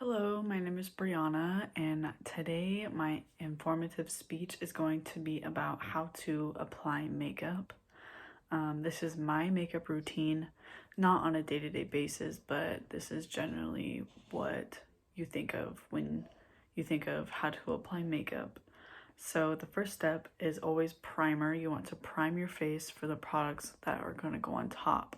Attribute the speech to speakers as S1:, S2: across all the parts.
S1: Hello, my name is Brianna, and today my informative speech is going to be about how to apply makeup. This is my makeup routine, not on a day-to-day basis, but this is generally what you think of when you think of how to apply makeup. So the first step is always primer. You want to prime your face for the products that are going to go on top.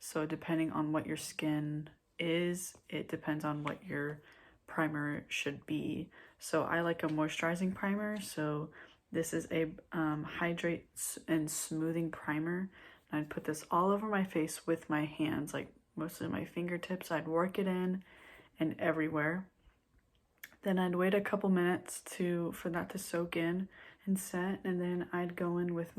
S1: So depending on what your skin is, it depends on what your primer should be. So I like a moisturizing primer. So this is a hydrate and smoothing primer. And I'd put this all over my face with my hands, like mostly my fingertips. I'd work it in and everywhere. Then I'd wait a couple minutes for that to soak in and set, and then I'd go in with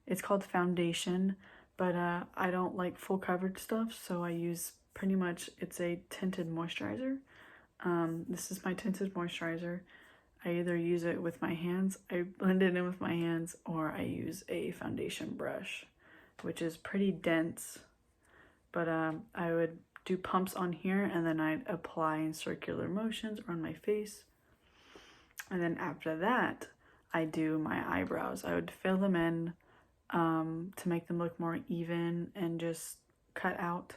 S1: it's called foundation, but I don't like full coverage stuff, so I use pretty much, it's a tinted moisturizer. This is my tinted moisturizer. I either use it with my hands, I blend it in with my hands, or I use a foundation brush, which is pretty dense, but I would do pumps on here, and then I'd apply in circular motions around my face. And then after that, I do my eyebrows. I would fill them in to make them look more even and just cut out.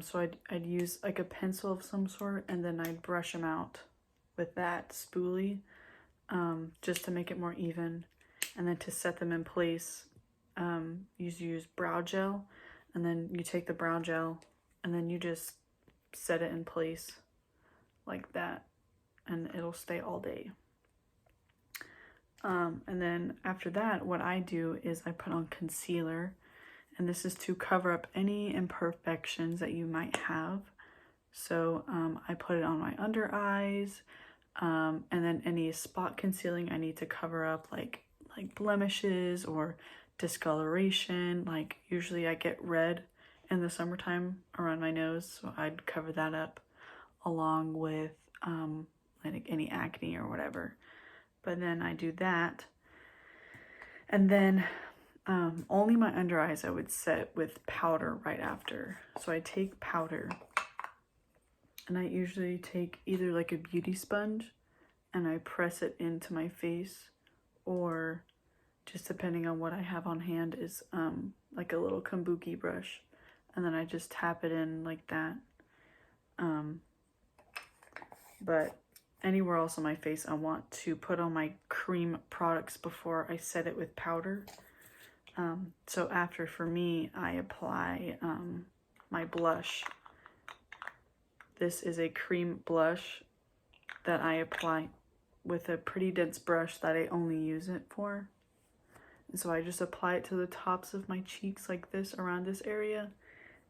S1: So I'd use like a pencil of some sort, and then I'd brush them out with that spoolie just to make it more even. And then to set them in place, you use brow gel, and then you take the brow gel and then you just set it in place like that, and it'll stay all day. And then after that, what I do is I put on concealer, and this is to cover up any imperfections that you might have. So I put it on my under eyes, and then any spot concealing I need to cover up, like blemishes or discoloration. Like usually I get red in the summertime around my nose, so I'd cover that up along with like any acne or whatever. But then I do that, and then only my under eyes I would set with powder right after. So I take powder, and I usually take either like a beauty sponge and I press it into my face, or just depending on what I have on hand is like a little kabuki brush, and then I just tap it in like that. But anywhere else on my face, I want to put on my cream products before I set it with powder. So after, for me, I apply my blush. This is a cream blush that I apply with a pretty dense brush that I only use it for. And so I just apply it to the tops of my cheeks like this, around this area.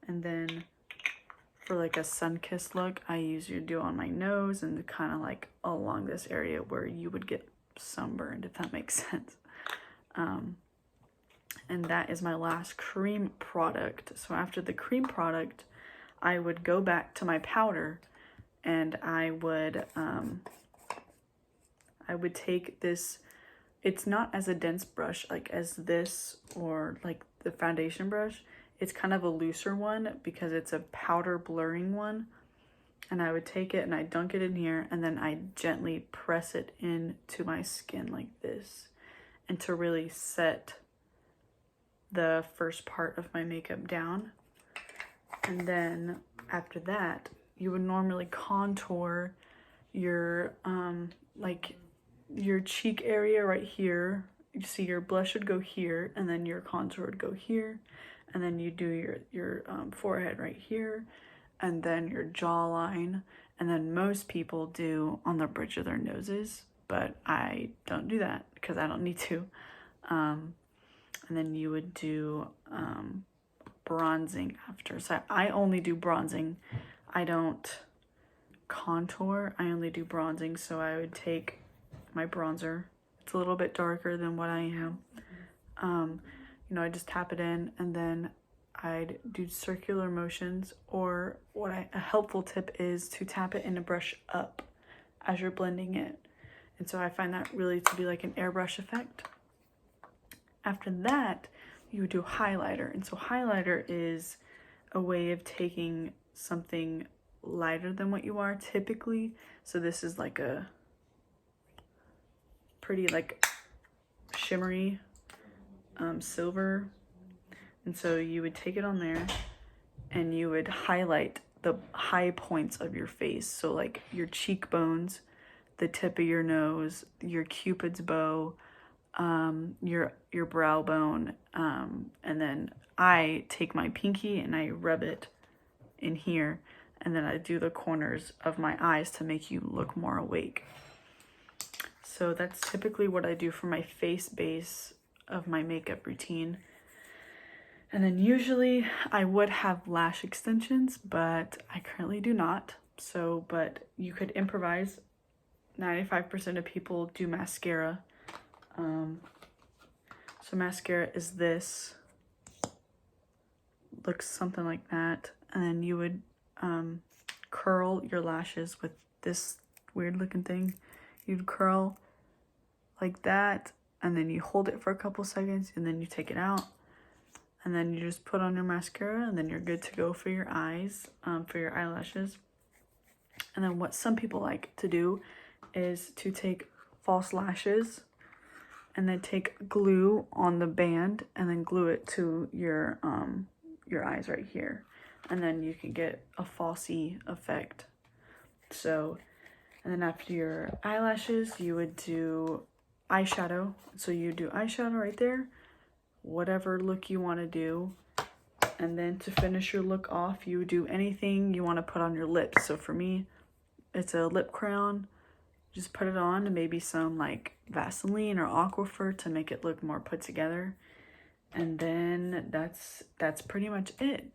S1: And then for like a sun-kissed look, I usually do on my nose and kind of like along this area where you would get sunburned, if that makes sense. And that is my last cream product. So after the cream product, I would go back to my powder, and I would take this. It's not as a dense brush like as this or like the foundation brush. It's kind of a looser one because it's a powder blurring one. And I would take it and I dunk it in here, and then I gently press it into my skin like this, and to really set the first part of my makeup down. And then after that, you would normally contour your like your cheek area right here. You see your blush would go here, and then your contour would go here, and then you do your forehead right here, and then your jawline, and then most people do on the bridge of their noses, but I don't do that because I don't need to. And then you would do bronzing after. So I only do bronzing. I don't contour. I only do bronzing. So I would take my bronzer. It's a little bit darker than what I am. You know, I just tap it in, and then I'd do circular motions, or a helpful tip is to tap it in a brush up as you're blending it. And so I find that really to be like an airbrush effect. After that, you would do highlighter. And so highlighter is a way of taking something lighter than what you are typically. So this is like a pretty like shimmery silver. And so you would take it on there and you would highlight the high points of your face. So like your cheekbones, the tip of your nose, your cupid's bow, your brow bone, and then I take my pinky and I rub it in here, and then I do the corners of my eyes to make you look more awake. So that's typically what I do for my face base of my makeup routine. And then usually I would have lash extensions, but I currently do not. So, but you could improvise. 95% of people do mascara. So mascara is this. Looks something like that. And then you would curl your lashes with this weird looking thing. You'd curl like that, and then you hold it for a couple seconds, and then you take it out, and then you just put on your mascara, and then you're good to go for your eyes, for your eyelashes. And then what some people like to do is to take false lashes and then take glue on the band and then glue it to your eyes right here, and then you can get a falsy effect. So, and then after your eyelashes, you would do eyeshadow. So you do eyeshadow right there, whatever look you want to do. And then to finish your look off, you do anything you want to put on your lips. So for me, it's a lip crown. Just put it on, and maybe some like Vaseline or Aquaphor to make it look more put together. And then that's pretty much it.